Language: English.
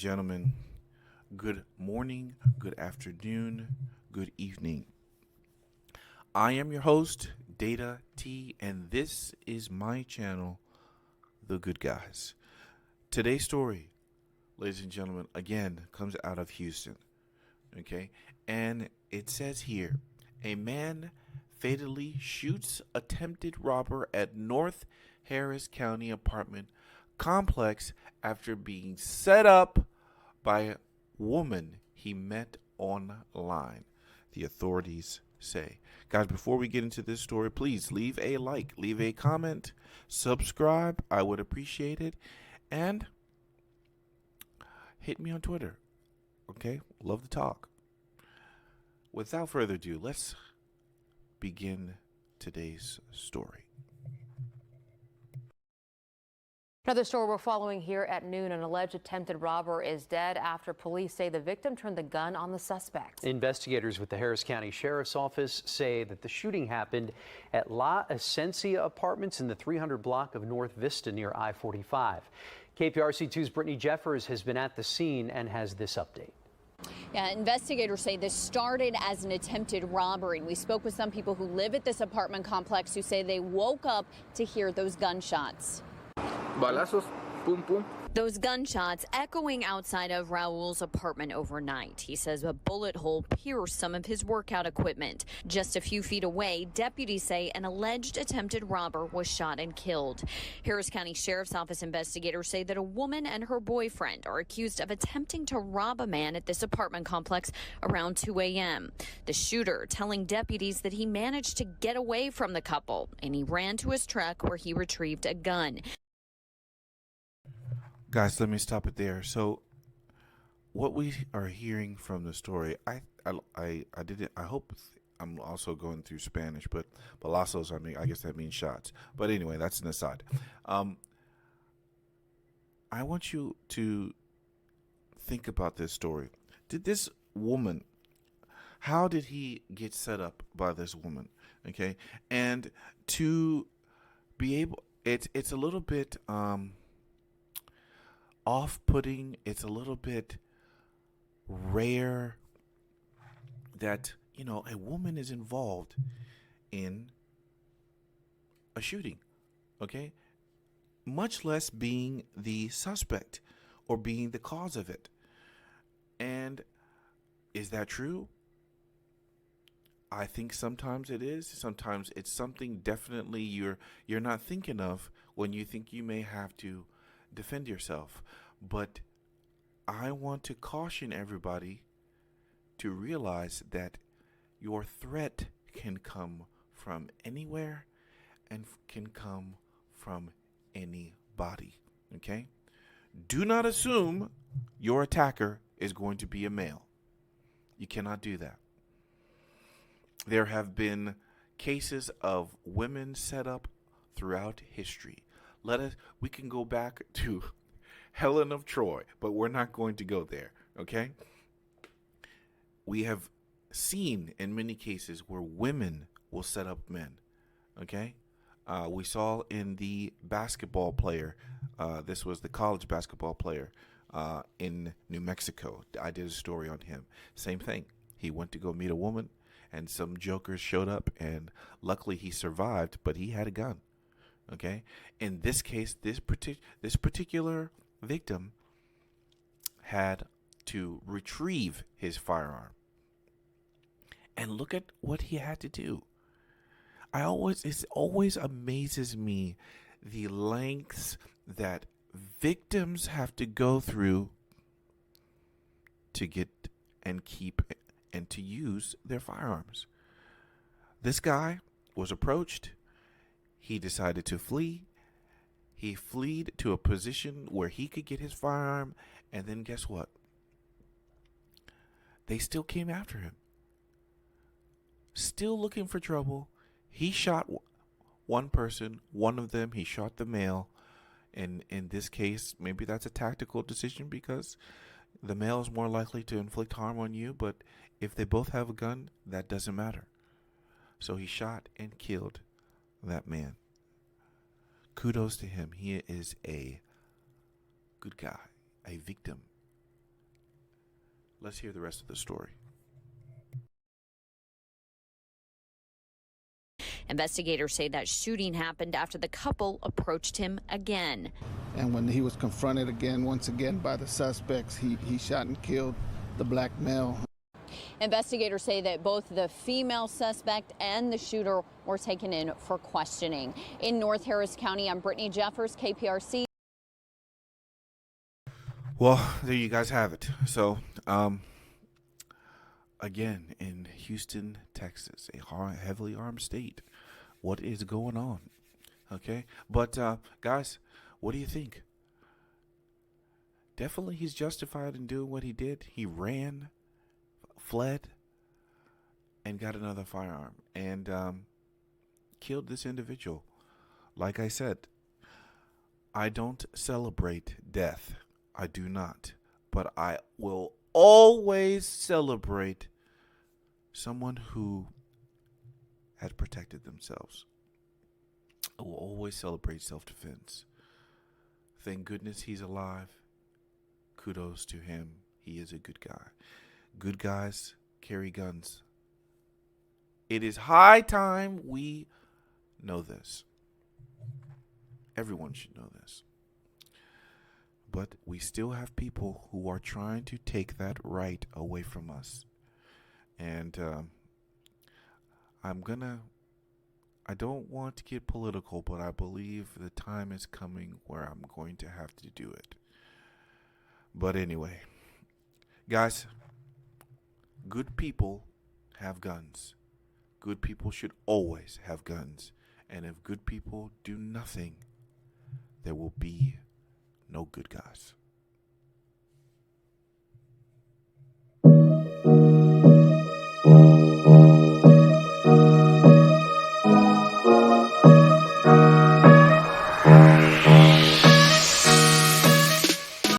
gentlemen, good morning, good afternoon, good evening. I am your host, Data T, and this is my channel, The Good Guys. Today's story, ladies and gentlemen, again, comes out of Houston, okay? And it says here, a man fatally shoots attempted robber at North Harris County apartment complex after being set up by a woman he met online, the authorities say. Guys, before we get into this story, please leave a like, leave a comment, subscribe. I would appreciate it. And hit me on Twitter. Okay? Love to talk. Without further ado, let's begin today's story. Another story we're following here at noon. An alleged attempted robber is dead after police say the victim turned the gun on the suspect. Investigators with the Harris County Sheriff's Office say that the shooting happened at La Esencia Apartments in the 300 block of North Vista near I-45. KPRC2's Brittany Jeffers has been at the scene and has this update. Yeah, investigators say this started as an attempted robbery. We spoke with some people who live at this apartment complex who say they woke up to hear those gunshots. Balazos, pum pum. Those gunshots echoing outside of Raul's apartment overnight. He says a bullet hole pierced some of his workout equipment. Just a few feet away, deputies say an alleged attempted robber was shot and killed. Harris County Sheriff's Office investigators say that a woman and her boyfriend are accused of attempting to rob a man at this apartment complex around 2 a.m. The shooter telling deputies that he managed to get away from the couple and he ran to his truck where he retrieved a gun. Guys, let me stop it there. So, what we are hearing from the story, I hope I'm also going through Spanish, but balazos, I guess that means shots. But anyway, that's an aside. I want you to think about this story. Did this woman, how did he get set up by this woman? Okay, and to be able, it's a little bit off-putting. It's a little bit rare that, a woman is involved in a shooting, okay? Much less being the suspect or being the cause of it. And is that true? I think sometimes it is. Sometimes it's something definitely you're not thinking of when you think you may have to defend yourself. But I want to caution everybody to realize that your threat can come from anywhere and can come from anybody. Okay? Do not assume your attacker is going to be a male. You cannot do that. There have been cases of women set up throughout history. We can go back to Helen of Troy, but we're not going to go there, okay? We have seen in many cases where women will set up men, okay? We saw in the basketball player, this was the college basketball player in New Mexico. I did a story on him. Same thing. He went to go meet a woman, and some jokers showed up, and luckily he survived, but he had a gun. Okay, in this case, this particular victim had to retrieve his firearm, and look at what he had to do. It always amazes me the lengths that victims have to go through to get and keep and to use their firearms. This guy was approached. He decided to flee. He fled to a position where he could get his firearm, and then guess what? They still came after him. Still looking for trouble. He shot one person, one of them, he shot the male. And in this case, maybe that's a tactical decision because the male is more likely to inflict harm on you, but if they both have a gun, that doesn't matter. So he shot and killed that man. – Kudos to him. He is a good guy, a victim Let's hear the rest of the story. Investigators say that shooting happened after the couple approached him again. And when he was confronted once again by the suspects, he shot and killed the black male. Investigators say that both the female suspect and the shooter were taken in for questioning. In North Harris County, I'm Brittany Jeffers, KPRC. Well, there you guys have it. So, again, in Houston, Texas, a heavily armed state, what is going on? Okay, but guys, what do you think? Definitely he's justified in doing what he did. He ran, fled, and got another firearm and killed this individual. Like I said, I don't celebrate death. I do not. But I will always celebrate someone who had protected themselves. I will always celebrate self-defense. Thank goodness he's alive. Kudos to him. He is a good guy. Good guys carry guns. It is high time we know this. Everyone should know this. But we still have people who are trying to take that right away from us. And I don't want to get political, but I believe the time is coming where I'm going to have to do it. But anyway, guys, good people have guns. Good people should always have guns. And if good people do nothing, there will be no good guys.